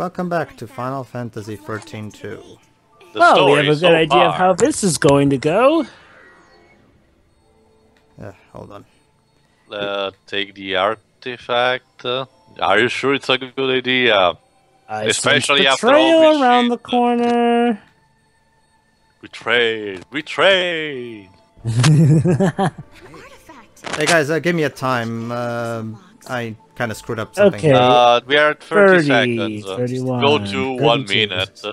welcome back to Final Fantasy XIII-2. Well, we have a good idea of how this is going to go. Yeah, hold on. Take the artifact. Are you sure it's a good idea? Especially after all this around shit. the corner. Betrayed. Betrayed. Hey guys, give me a time. I kind of screwed up something. Okay. We are at 30 seconds. 31, Go to 1 minute.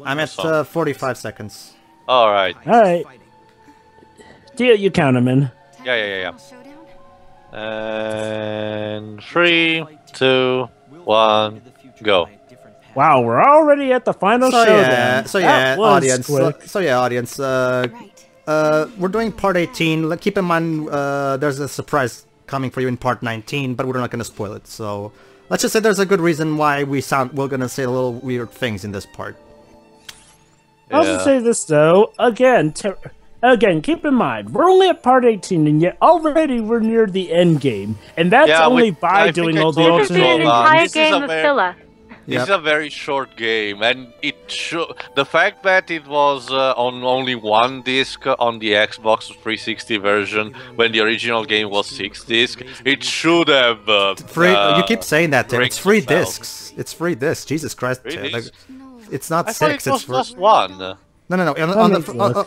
I'm at 45 seconds. Alright. Alright. Deal, you count them in. Yeah. And 3, 2, 1, go. Wow, we're already at the final showdown. Audience. We're doing part 18. Keep in mind, there's a surprise coming for you in part 19, but we're not going to spoil it. So let's just say there's a good reason why we're going to say a little weird things in this part. I'll also say this though, again, keep in mind, we're only at part 18, and yet already we're near the end game, and that's only by doing all the alternate. Entire game of filler. This is a very short game, and the fact that it was on only one disc on the Xbox 360 version when the original game was 6 discs, it should have. You keep saying that, Tim. It's 3 discs. It's 3 discs. Jesus Christ. It's not 6. It's just 1. No.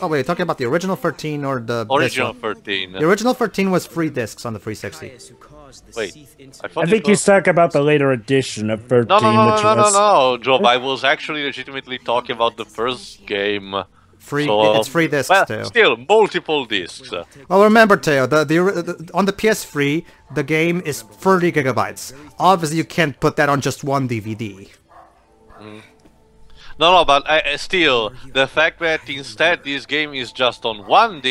Wait, talking about the original 13 or the original 13? The original 13 was 3 discs on the 360. Wait, I think he's talking about the later edition of 13. No, Job. I was actually legitimately talking about the first game. It's 3 discs, Teo. Still, multiple discs. Well, remember, Teo, on the PS3, the game is 30 gigabytes. Obviously, you can't put that on just one DVD. No, but still, the fact that instead this game is just on one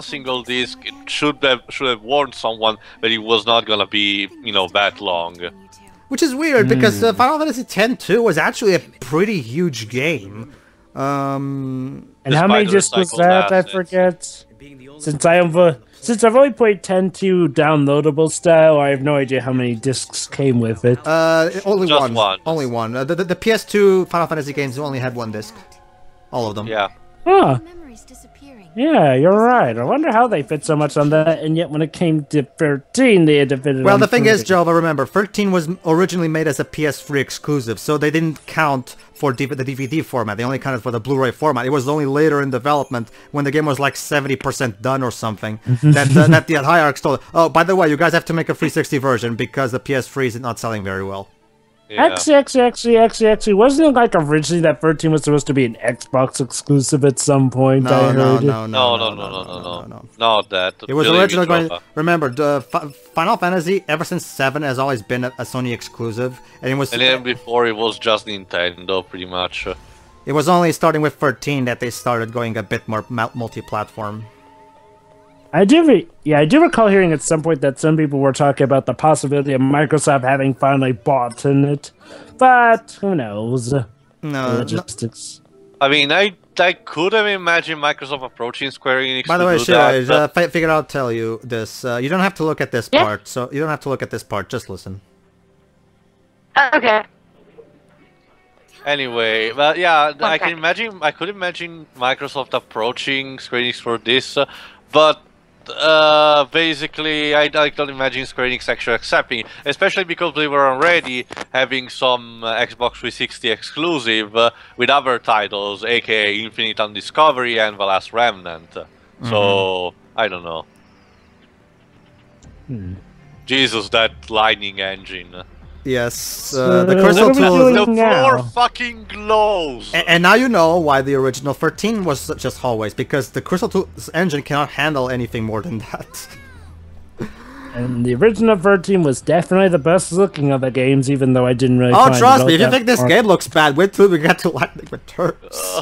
single disc, it should have warned someone that it was not gonna be, that long. Which is weird because Final Fantasy X-2 was actually a pretty huge game. And how many discs was that? I forget. Since I've only played X-2 downloadable style, I have no idea how many discs came with it. Only one. Only one. The PS2 Final Fantasy games only had 1 disc. All of them. Yeah. Huh. Yeah, you're right. I wonder how they fit so much on that, and yet when it came to 13, they had to fit it on. Well, the thing is, Jova, remember, 13 was originally made as a PS3 exclusive, so they didn't count for the DVD format. They only counted for the Blu-ray format. It was only later in development, when the game was like 70% done or something, that the hierarchs told, oh, by the way, you guys have to make a 360 version because the PS3 is not selling very well. Yeah. Actually, wasn't it like originally that 13 was supposed to be an Xbox exclusive at some point? No. Not that. It was originally going. Remember, Final Fantasy ever since 7 has always been a Sony exclusive, and it was. And then before it was just Nintendo, pretty much. It was only starting with 13 that they started going a bit more multi-platform. I do recall hearing at some point that some people were talking about the possibility of Microsoft having finally bought in it, but who knows? Logistics. I mean, I could have imagined Microsoft approaching Square-Enix. By the way, I figured I'll tell you this. You don't have to look at this part. So you don't have to look at this part. Just listen. Okay. Anyway, but yeah, I could imagine Microsoft approaching Square-Enix for this, but. Basically, I don't imagine Square-Enix actually accepting it, especially because they were already having some Xbox 360 exclusive with other titles, aka Infinite Undiscovery and The Last Remnant. So, I don't know. Jesus, that lightning engine. Yes, the crystal tool. The floor fucking glows. And now you know why the original 13 was just hallways, because the crystal tool's engine cannot handle anything more than that. And the original 13 was definitely the best looking of the games, even though I didn't really. Oh, trust me, if you think this game looks bad, wait till we get to Lightning Returns.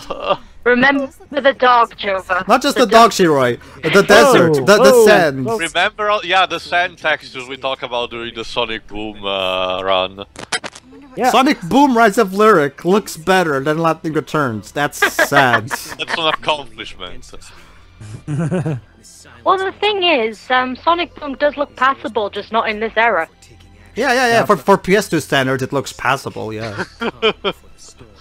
Remember the dog, Jova. Not just the dog, Shiroi. The desert, the sand. Remember, the sand textures we talked about during the Sonic Boom run. Yeah. Sonic Boom Rise of Lyric looks better than Lightning Returns. That's sad. That's an accomplishment. Well, the thing is, Sonic Boom does look passable, just not in this era. Yeah. For PS2 standards, it looks passable. Yeah.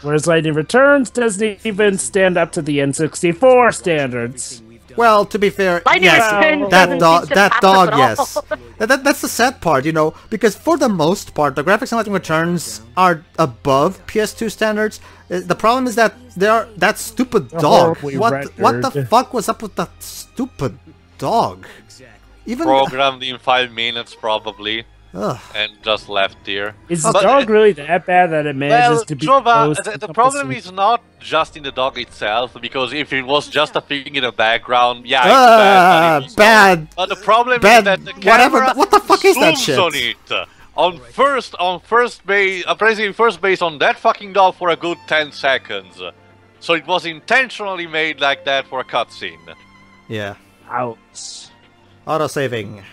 Whereas Lightning Returns doesn't even stand up to the N64 standards. Well, to be fair, Lightning yes, Returns that doesn't seem to pass dog, at yes. all. That's the sad part, you know, because for the most part, the graphics in Lightning Returns are above PS2 standards. The problem is that that stupid dog. What the fuck was up with that stupid dog? Even programmed in 5 minutes, probably. Ugh. And just left here. Is the dog really that bad that it manages to be Jova, the problem is not just in the dog itself, because if it was just a thing in the background, yeah, it's bad. But the problem is that the camera what the fuck is that shit? On it. On first base, pressing first base on that fucking dog for a good 10 seconds. So it was intentionally made like that for a cutscene. Yeah. Ouch. Auto-saving.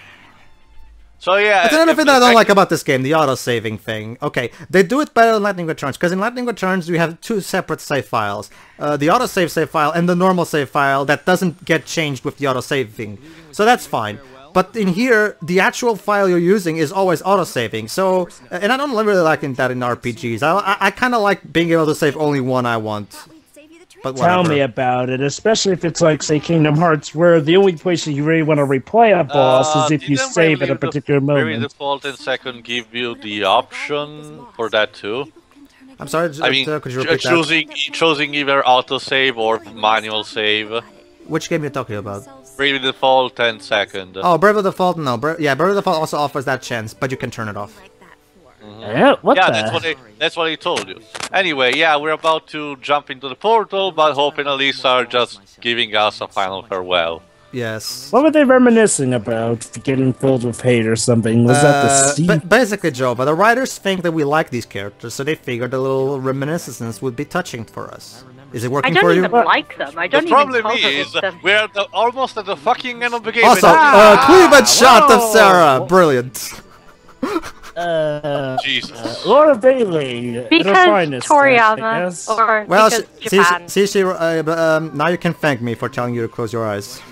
So yeah, that's another thing that I don't like about this game, the auto-saving thing. Okay, they do it better in Lightning Returns, because in Lightning Returns we have 2 separate save files. The auto-save save file and the normal save file that doesn't get changed with the auto-saving. So that's fine. But in here, the actual file you're using is always auto-saving, so... And I don't really like that in RPGs. I kind of like being able to save only one I want. But tell me about it, especially if it's like, say, Kingdom Hearts, where the only place you really want to replay a boss is if you save at a particular moment. Maybe default and second give you the option for that too. I'm sorry, I mean, could you repeat that? Choosing either autosave or manual save. Which game are you talking about? Brave Default and second. Oh, Brave Default, no. Brave Default also offers that chance, but you can turn it off. Yeah, that's what he told you. Anyway, yeah, we're about to jump into the portal, but Hope and Elisa are just giving us a final farewell. Yes. What were they reminiscing about? Getting filled with hate or something? Was that the scene? Basically, Joe, but the writers think that we like these characters, so they figured a little reminiscence would be touching for us. Is it working for you? I don't even like them. I don't the even problem is, we're almost at the fucking end of the game. Also, cleavage shot of Serah! Brilliant. Jesus. Laura Bailey. Because Toriyama, or well, because Japan. now you can thank me for telling you to close your eyes.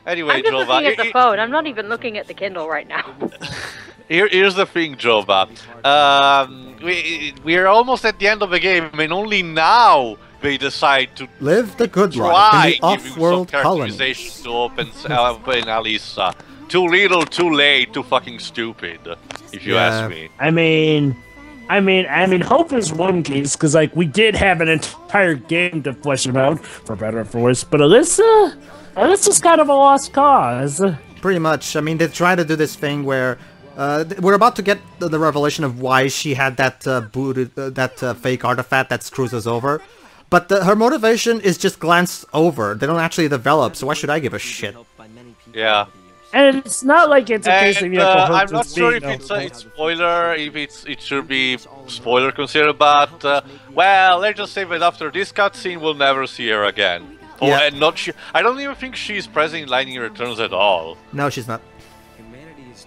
Anyway, I'm just Jova, looking at the phone. I'm not even looking at the Kindle right now. Here's the thing, Jova. We're almost at the end of the game, and only now they decide to live the good life in the off-world colony. To open Alisa. Too little, too late, too fucking stupid, if you ask me. I mean, Hope is one case, because, like, we did have an entire game to flesh him out, for better or for worse, but Alyssa's kind of a lost cause. Pretty much. I mean, they try to do this thing where, we're about to get the revelation of why she had that fake artifact that screws us over, but her motivation is just glanced over. They don't actually develop, so why should I give a shit? Yeah. And it's not like it's a case of I'm not sure if it's spoiler, if it should be spoiler considered, but well, let's just say that after this cutscene, we'll never see her again. Oh, yeah. And I don't even think she's present in Lightning Returns at all. No, she's not.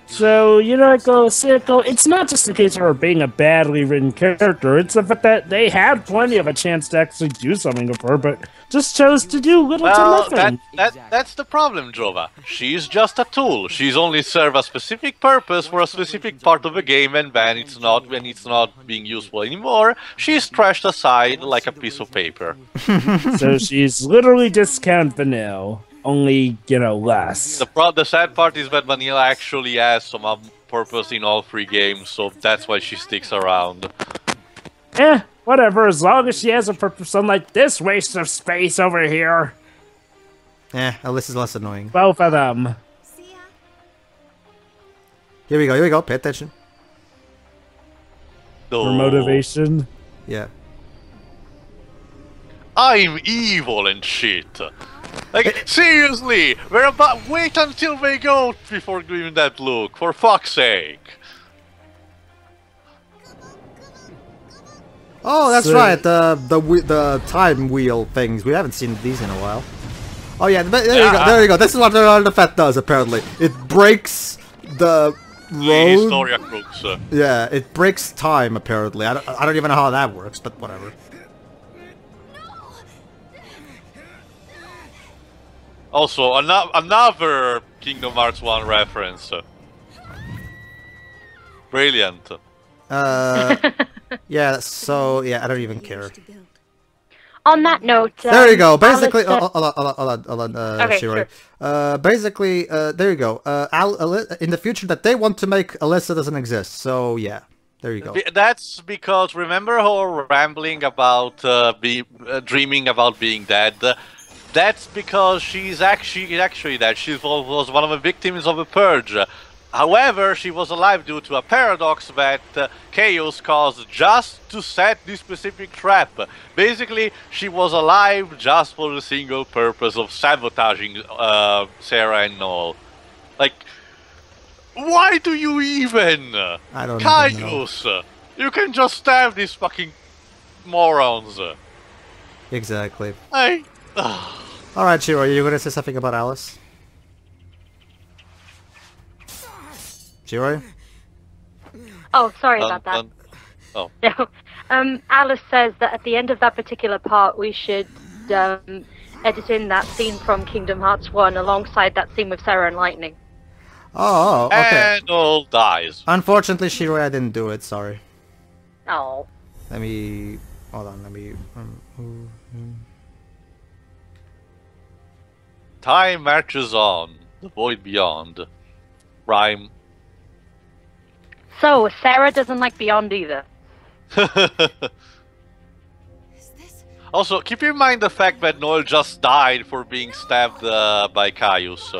So, you know, it's not just the case of her being a badly written character, it's the fact that they had plenty of a chance to actually do something with her, but just chose to do little to nothing. That's the problem, Jova. She's just a tool. She's only served a specific purpose for a specific part of the game, and when it's not being useful anymore, she's trashed aside like a piece of paper. So she's literally discount vanilla. Only, you know, less. The sad part is that Vanilla actually has some purpose in all 3 games, so that's why she sticks around. Whatever, as long as she has a purpose, unlike this waste of space over here. Alyssa's less annoying. Both of them. Here we go, pay attention. For motivation? Yeah. I'm evil and shit. Like, seriously, wait until they go before doing that look, for fuck's sake. Oh, that's right, the time wheel things. We haven't seen these in a while. Oh yeah, there you go. This is what the artifact does, apparently. It breaks the road. Historia Crux. Yeah, it breaks time, apparently. I don't even know how that works, but whatever. Also, another Kingdom Hearts 1 reference. Brilliant. Yeah, so, yeah, I don't even care. On that note... there you go, basically... hold on, okay, Shiroi. sure. Basically, there you go. In the future that they want to make, Alyssa doesn't exist, so yeah. There you go. That's because, remember her rambling about dreaming about being dead? That's because she's actually dead. She was one of the victims of a purge. However, she was alive due to a paradox that Chaos caused just to set this specific trap. Basically, she was alive just for the single purpose of sabotaging Serah and Noel. Like, why do you even? I don't Chaos! You can just stab these fucking morons. Exactly. Alright, Shiro, are you gonna say something about Alice? Shiro? Oh, sorry about that. Oh. Alice says that at the end of that particular part, we should edit in that scene from Kingdom Hearts 1 alongside that scene with Serah and Lightning. Oh, okay. And all dies. Unfortunately, Shiro, I didn't do it. Sorry. Oh. Let me... Hold on, let me... Time marches on. The void beyond. Rhyme. So, Serah doesn't like Beyond either. Also, keep in mind the fact that Noel just died for being stabbed by Caius.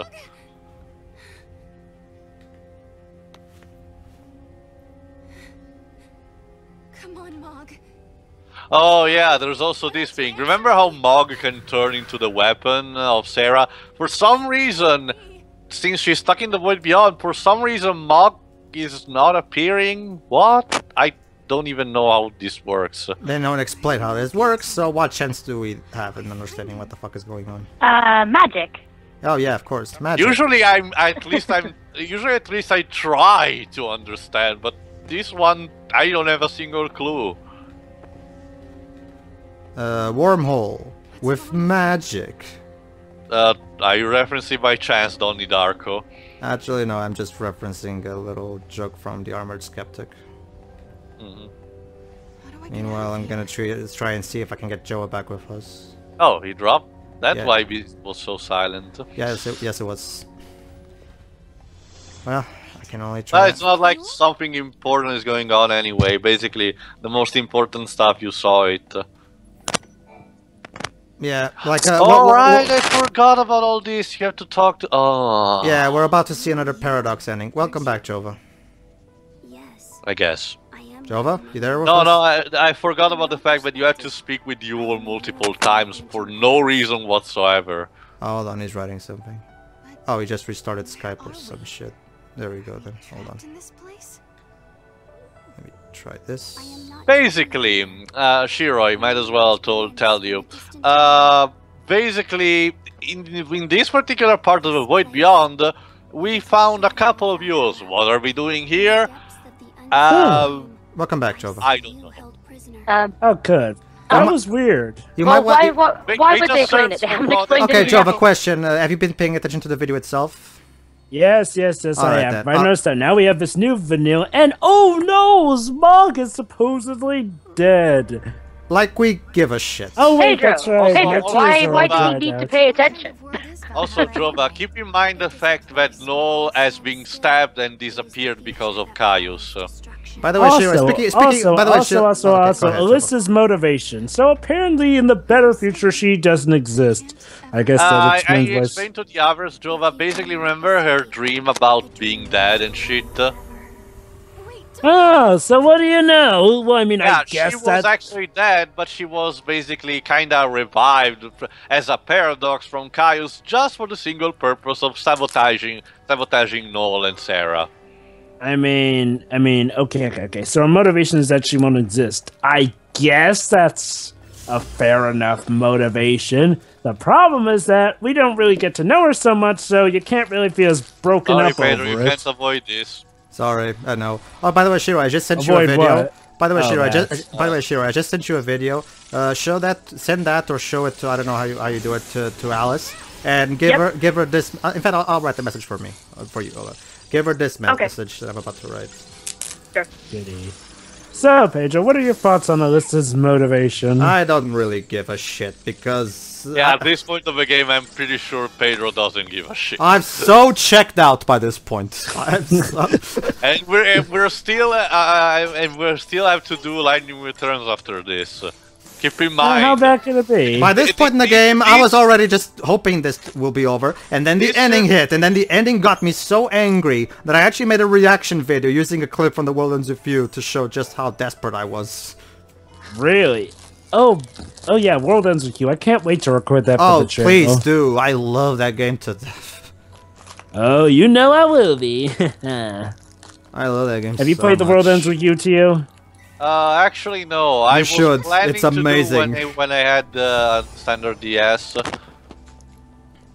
Come on, Mog. Oh yeah, there's also this thing. Remember how Mog can turn into the weapon of Serah? For some reason, since she's stuck in the void beyond, for some reason Mog is not appearing. What? I don't even know how this works. They don't explain how this works, so what chance do we have in understanding what the fuck is going on? Magic. Oh yeah, of course, magic. Usually at least I try to understand, but this one I don't have a single clue. Wormhole with magic. Are you referencing by chance Donnie Darko? Actually, no, I'm just referencing a little joke from the Armored Skeptic. Meanwhile, I'm gonna try and see if I can get Joa back with us. Oh, he dropped? That's Yeah. why he was so silent. Yes, it was. Well, I can only try. It's not like something important is going on anyway. Basically, the most important stuff, you saw it. Yeah, like... Alright, I forgot about all this. You have to talk to... Oh. Yeah, we're about to see another paradox ending. Welcome back, Jova. Yes, I guess. I am. Jova, you there with No, us? I forgot about the fact that you had to speak with Yeuls multiple times for no reason whatsoever. Oh, hold on, he's writing something. Oh, he just restarted Skype or some shit. There we go then, hold on. In this place? Let me try this. Basically, Shiroi, might as well tell you. Basically, in this particular part of the Void Beyond, we found a couple of Yeuls. What are we doing here? Welcome back, Jova. I don't know. Oh, good. That was weird. You Well, might want... why would they explain it? They haven't explained Okay, it Jova, yet. question. Have you been paying attention to the video itself? Yes, I Alright, have. then. I noticed that now we have this new vanilla, and oh no, Smog is supposedly dead. Like we give a shit. Oh wait, Pedro, that's right. Pedro, That's why right, do we need to pay attention? Also, Jova, keep in mind the fact that Noel has been stabbed and disappeared because of Caius. By the way, Shiro, speaking by the way, Shiro, also, okay, go ahead, Alyssa's motivation. So apparently, in the better future, she doesn't exist. I guess that I explains why. explained to the others, Jova, basically remember her dream about being dead and shit? Oh, so what do you know? Well, I mean, Yeah, I guess she was that... actually dead, but she was basically kinda revived as a paradox from Caius just for the single purpose of sabotaging Noel and Serah. I mean, okay. So her motivation is that she won't exist. I guess that's a fair enough motivation. The problem is that we don't really get to know her so much, so you can't really feel as broken Sorry, up Pedro, over you it. can't avoid this. Sorry, I know. Oh, by the way, Shiro, I just sent you a Avoid video. what? By the way, Oh, Shiro, that. I just sent you a video. Send that, or show it to, I don't know how you do it, to Alice, and give her this. In fact, I'll write the message for you. Give her this message that I'm about to write. Goody. So, Pedro, what are your thoughts on Alyssa's motivation? I don't really give a shit because... Yeah, at this point of the game, I'm pretty sure Pedro doesn't give a shit. I'm so checked out by this point. And we're still have to do lightning returns after this. Keep in mind. How bad can it be? By this point in the game, I was already just hoping this will be over, and then the ending hit, and then the ending got me so angry that I actually made a reaction video using a clip from the World Ends With You to show just how desperate I was. Really? Oh yeah, World Ends With You. I can't wait to record that for the channel. Please do. I love that game to death. Oh, you know I will be. I love that game. Have you so played the much. World Ends With You, Tio? Actually, no. I was should. planning It's to do amazing. when I had the standard DS.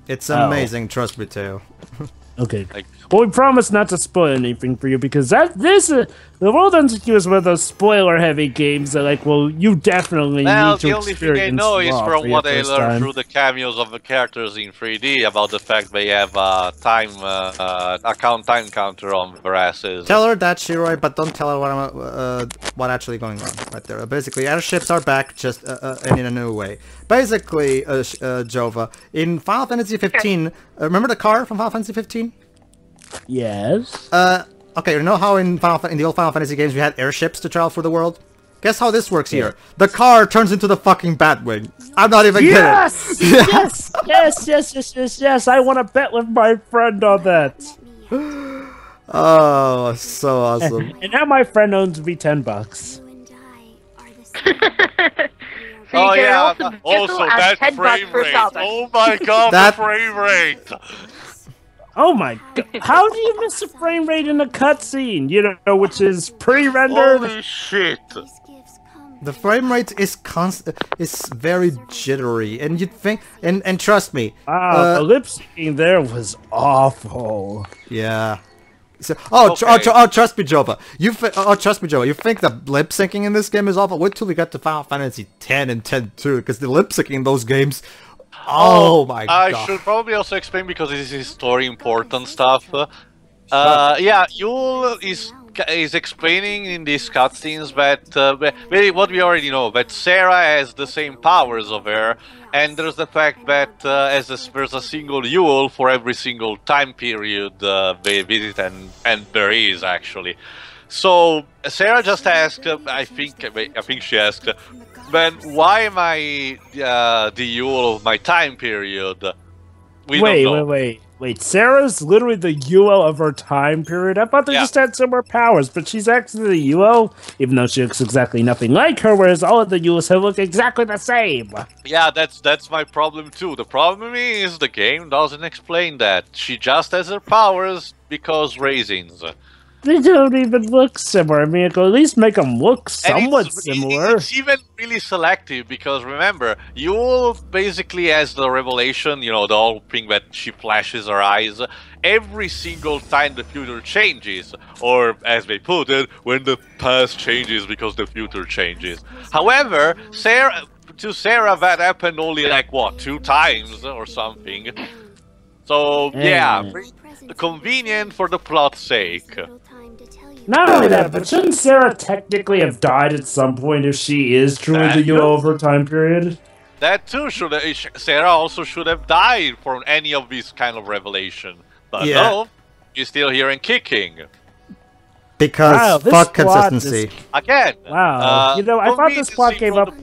It's amazing, trust me, Teo. Okay. But we promise not to spoil anything for you because the World Ends With You is one of those spoiler-heavy games that, like, well, you definitely need to experience. The only thing I know is from what I learned time. through the cameos of the characters in 3D about the fact they have a time counter on their asses. Tell her that, Shiroi, but don't tell her what actually going on right there. Basically, airships are back, just and in a new way. Basically, Jova, in Final Fantasy 15, remember the car from Final Fantasy 15? Yes. Okay, you know how in the old Final Fantasy games we had airships to travel through the world? Guess how this works here. The car turns into the fucking Batwing. I'm not even kidding. Yes! I want to bet with my friend on that. Oh, so awesome. And now my friend owns me $10. Oh yeah, also that frame rate. Oh my god, the frame rate. Oh my god, how do you miss a frame rate in a cutscene? You know, which is pre-rendered? Holy shit. The frame rate is very jittery, and you'd think, and trust me. The lip syncing there was awful. Yeah. So, trust me, Jova. Trust me, Jova. You think the lip syncing in this game is awful? Wait till we get to Final Fantasy X and X-2, because the lip syncing in those games. Oh my god. I should probably also explain because this is story important stuff. Yeah, Yeuls is explaining in these cutscenes that really what we already know, that Serah has the same powers of her, and there's the fact that there's a single Yeuls for every single time period they visit, and there is actually. So Serah just asked, I think she asked, then why am I the Yeuls of my time period? Wait. Serah's literally the Yeuls of her time period? I thought they just had similar powers, but she's actually the Yeuls, even though she looks exactly nothing like her, whereas all of the Yeuls look exactly the same. Yeah, that's my problem too. The problem is the game doesn't explain that. She just has her powers because raisins. They don't even look similar. I mean, at least make them look somewhat similar. It's even really selective because remember, Yeuls basically has the revelation, you know, the whole thing that she flashes her eyes every single time the future changes, or as they put it, when the past changes because the future changes. However, to Serah that happened only like what, 2 times or something. So yeah, convenient for the plot's sake. Not only that, but shouldn't Serah technically have died at some point if she is truly the Yeuls of her time period? That too Serah also should have died from any of these kind of revelation. But no, she's still here and kicking. Because fuck consistency. Again. Wow. You know, I thought this plot gave up.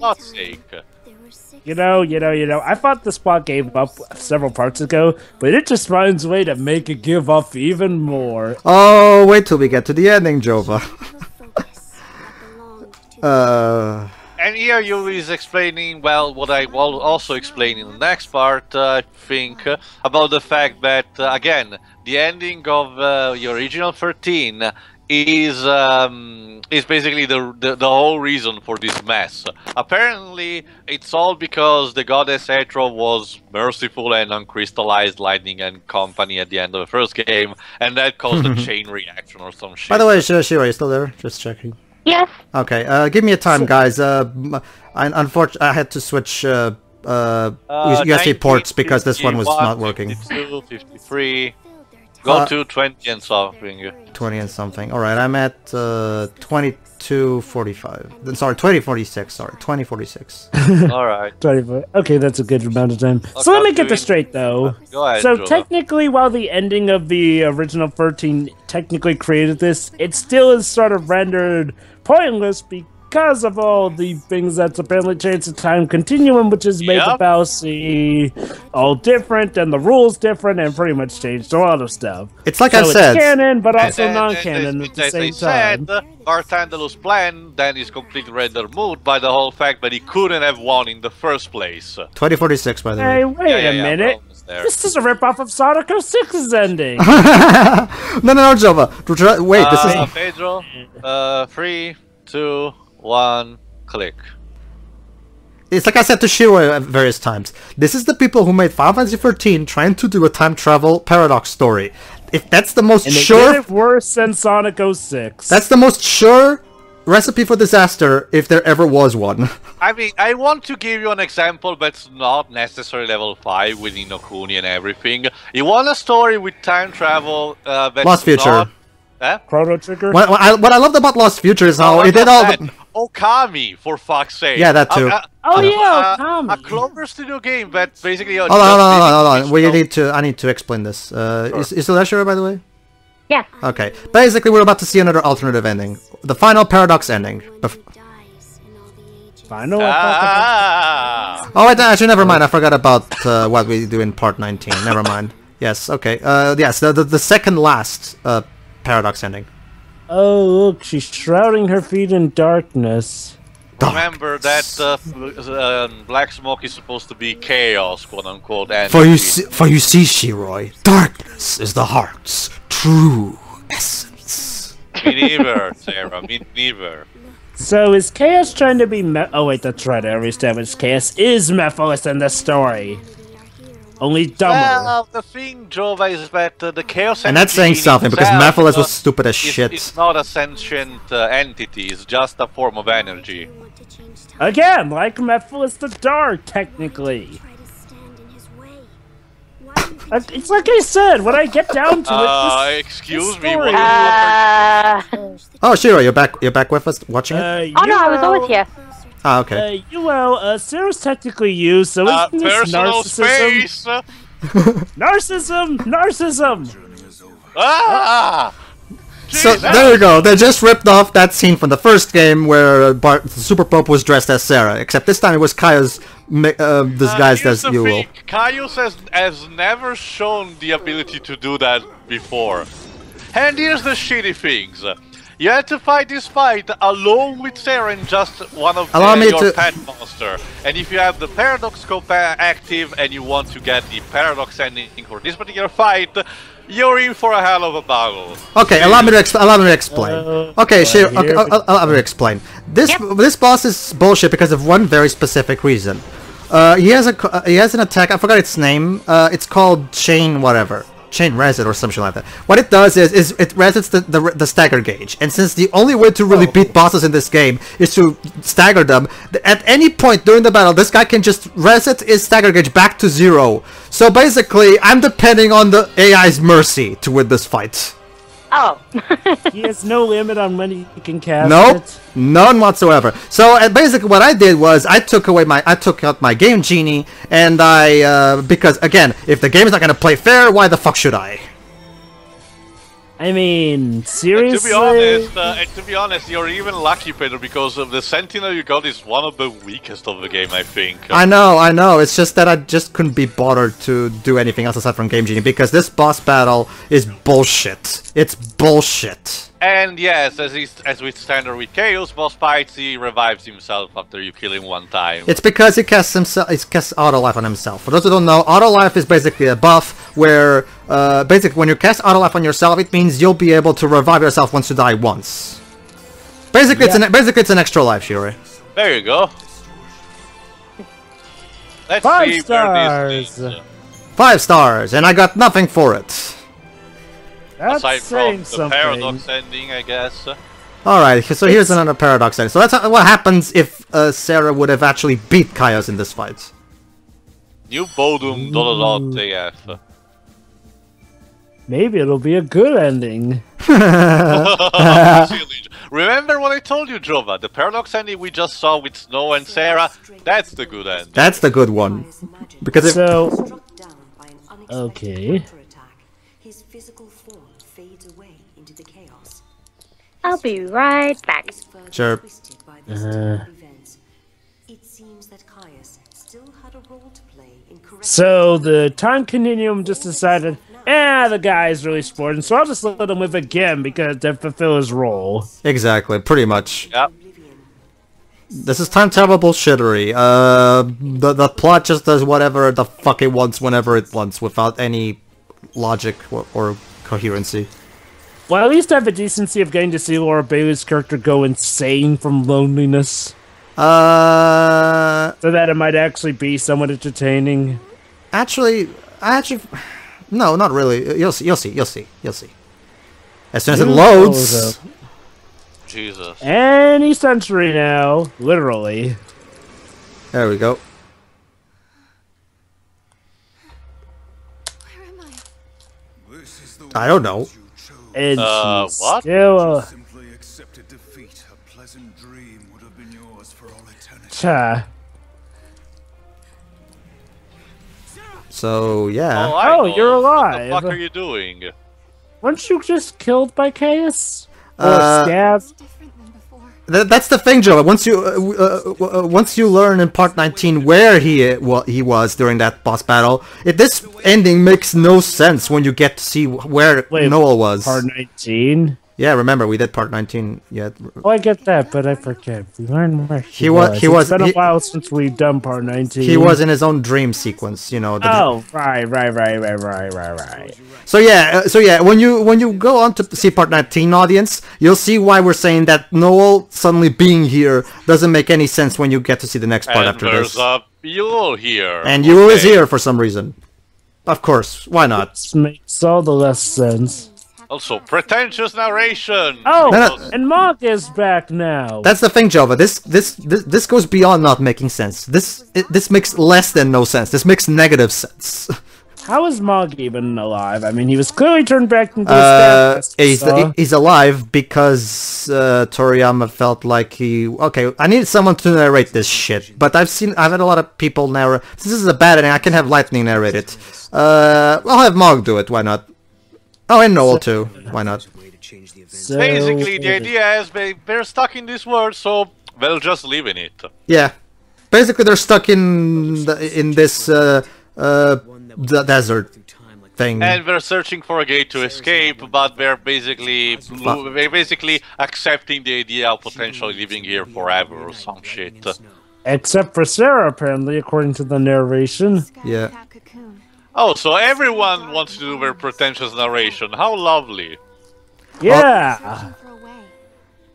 You know, I thought this plot gave up several parts ago, but it just finds a way to make it give up even more. Oh, wait till we get to the ending, Jova. And here Yeuls is explaining, well, what I will also explain in the next part, I think, about the fact that, again, the ending of the original 13 is basically the whole reason for this mess. Apparently, it's all because the goddess Etro was merciful and uncrystallized lightning and company at the end of the first game, and that caused a chain reaction or some shit. By the way, Shira, are you still there? Just checking. Yes. Okay, give me a time, guys. Unfortunately, I had to switch USB ports because this one was not working. 52, 53. Go to 20 and something. 20 and something. Alright, I'm at 22:45. Sorry, 20:46. Sorry, 20:46. Alright. 24. Okay, that's a good amount of time. So let me get this straight, though. Go ahead, So Jova. technically, while the ending of the original 13 technically created this, it still is sort of rendered pointless because of all the things that's apparently changed the time continuum, which has made the fallacy all different and the rules different and pretty much changed a lot of stuff. It's like So I said. it's canon, but also And non-canon at the same time. Bartandelo's plan then is completely rendered moot by the whole fact that he couldn't have won in the first place. 20:46 by the Hey, way. wait a minute. we're almost there. This is a ripoff of Sonic 06's ending. No, Jova. Wait, this is. Pedro, 3, 2, 1, click. It's like I said to Shiro at various times. This is the people who made Final Fantasy 13 trying to do a time travel paradox story. If that's the most And they sure, did it worse than Sonic 06. that's the most sure recipe for disaster if there ever was one. I mean, I want to give you an example that's not necessarily level 5 with Inokuni and everything. You want a story with time travel that's Lost Future. Chrono Trigger? What I loved about Lost Future is how it did all the... Okami, for fuck's sake. Yeah, that too. Oh yeah, Okami. A Clover Studio game that basically... Hold on. I need to explain this. Is still there, Shiro, by the way? Yes. Okay. Basically, we're about to see another alternative ending. The final paradox ending. Final. Oh, wait, actually, never mind. I forgot about what we do in part 19. Never mind. Yes, okay. Yes, the second last paradox ending. Oh, look, she's shrouding her feet in darkness. Remember that black smoke is supposed to be chaos, quote unquote. And For you see, Shiroi, darkness is the heart's true essence. Me neither, Serah. Me neither. So is Chaos trying to be oh wait, that's right, I already established Chaos is Mephiles in the story. Only dumber. Well, the thing, Jova, is that the chaos And that's saying entity something, because itself, Mephiles was stupid as shit. It's not a sentient entity, it's just a form of energy. Again, like Mephiles the Dark, technically. It's like I said, when I get down to it, excuse me, story- Oh, Shiro, you're back with us watching it? Oh no, I was always here. Ah, okay. Serah's technically used, so isn't this personal narcissism? space! Narcissism! Ah! So Jesus. there you go. They just ripped off that scene from the first game where Super Pope was dressed as Serah, except this time it was Kaio's disguised as Here's the Yeuls. thing, Caius has never shown the ability to do that before. And here's the shitty things. You had to fight this fight alone with Serah and just one of your pet monster. And if you have the paradox scope active and you want to get the paradox ending for this particular fight, you're in for a hell of a battle. Okay, allow me to explain. Okay, Shiro, allow me to explain. This boss is bullshit because of one very specific reason. He has an attack. I forgot its name. It's called Chain whatever. Chain Reset or something like that. What it does is it resets the stagger gauge, and since the only way to really beat bosses in this game is to stagger them, at any point during the battle this guy can just reset his stagger gauge back to 0. So basically I'm depending on the AI's mercy to win this fight. Oh. He has no limit on when he can cast Nope, it. none whatsoever. So basically, what I did was I took out my game genie, and because again, if the game is not gonna play fair, why the fuck should I? I mean, seriously. To be honest, you're even lucky, Pedro, because the Sentinel you got is one of the weakest of the game, I think. I know. It's just that I just couldn't be bothered to do anything else aside from game genie because this boss battle is bullshit. It's bullshit. And yes, as with standard with Chaos boss fights, he revives himself after you kill him one time. It's because he casts auto life on himself. For those who don't know, auto life is basically a buff where basically when you cast auto life on yourself, it means you'll be able to revive yourself once you die once. Basically, it's an extra life, Shiro. There you go. Let's 5 see stars. where this is. 5 stars, and I got nothing for it. That's Aside from saying the something. paradox ending, I guess. Alright, so here's another paradox ending. So that's what happens if Serah would have actually beat Kaios in this fight. New Bodum .AF. Maybe it'll be a good ending. Remember what I told you, Jova? The paradox ending we just saw with Snow and Serah, that's the good ending. That's the good one. Because if... So... Okay. His physical form fades away into the chaos. I'll be right back. Sure. It seems that Caius still had a role to play in so the time continuum just decided, the guy's really sporting, so I'll just let him live again because to fulfill his role. Exactly, pretty much. Yep. This is time travel bullshittery. The plot just does whatever the fuck it wants whenever it wants without any logic or coherency. Well, at least I have a decency of getting to see Laura Bailey's character go insane from loneliness. So that it might actually be somewhat entertaining. Actually, no, not really. You'll see. As soon as it loads. Jesus. Any century now, literally. There we go. Where am I don't know. And what? Still, Simply accepted defeat. A pleasant dream would have been yours for all eternity. So yeah. Oh, you're alive. What the fuck are you doing? Weren't you just killed by Caius? Or stabbed? different than before? That's the thing, Joe. Once you learn in part 19 where he was during that boss battle, this ending makes no sense when you get to see where Noel was. Part 19? Yeah, remember we did part 19. Yeah. Oh, I get that, but I forget. We learned where he was. It's been a while since we've done part 19. He was in his own dream sequence, you know. Right. So yeah, when you go on to see part 19, audience, you'll see why we're saying that Noel suddenly being here doesn't make any sense when you get to see the next part after this. And there's a Yeuls here. And Yeuls is here for some reason. Of course, why not? This makes all the less sense. Also, pretentious narration. Oh, No. and Mark is back now. That's the thing, Jova. This goes beyond not making sense. This makes less than no sense. This makes negative sense. How is Mog even alive? I mean, he was clearly turned back into a stab. He's alive because Toriyama felt like I need someone to narrate this shit. But I've had a lot of people narrate. This is a bad ending. I can have Lightning narrate it. I'll have Mog do it. Why not? Oh, and Noel too. Why not? So, Basically, the idea is they're stuck in this world, so they'll just live in it. Yeah. Basically, they're stuck in this the desert thing. And they're searching for a gate to escape, but they're basically accepting the idea of potentially living here forever or some shit. Except for Serah, apparently, according to the narration. Yeah. Oh, so everyone wants to do their pretentious narration. How lovely. Yeah.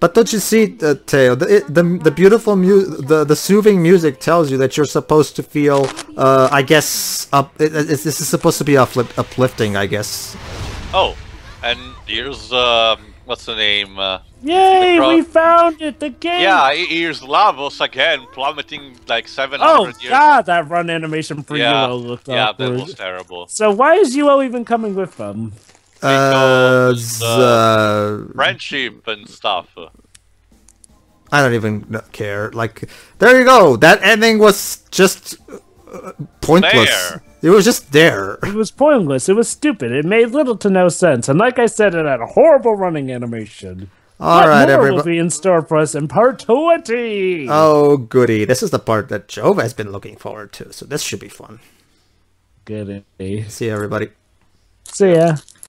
But don't you see, Teo? The beautiful the soothing music tells you that you're supposed to feel. I guess this is supposed to be uplifting. I guess. Oh, and here's what's the name? Yay! We found it. The game. Yeah, here's Lavos again, plummeting like 700 years. Oh God, that run animation for Yeuls looked awkward. that was terrible. So why is Yeuls even coming with them? Friendship and stuff. I don't even care. Like, there you go. That ending was just pointless. There. It was just there. It was pointless. It was stupid. It made little to no sense. And like I said, it had a horrible running animation. All right, more everybody. will be in store for us in part 20. Oh, goody. This is the part that Jova has been looking forward to, so this should be fun. Goody. See you, everybody. See ya.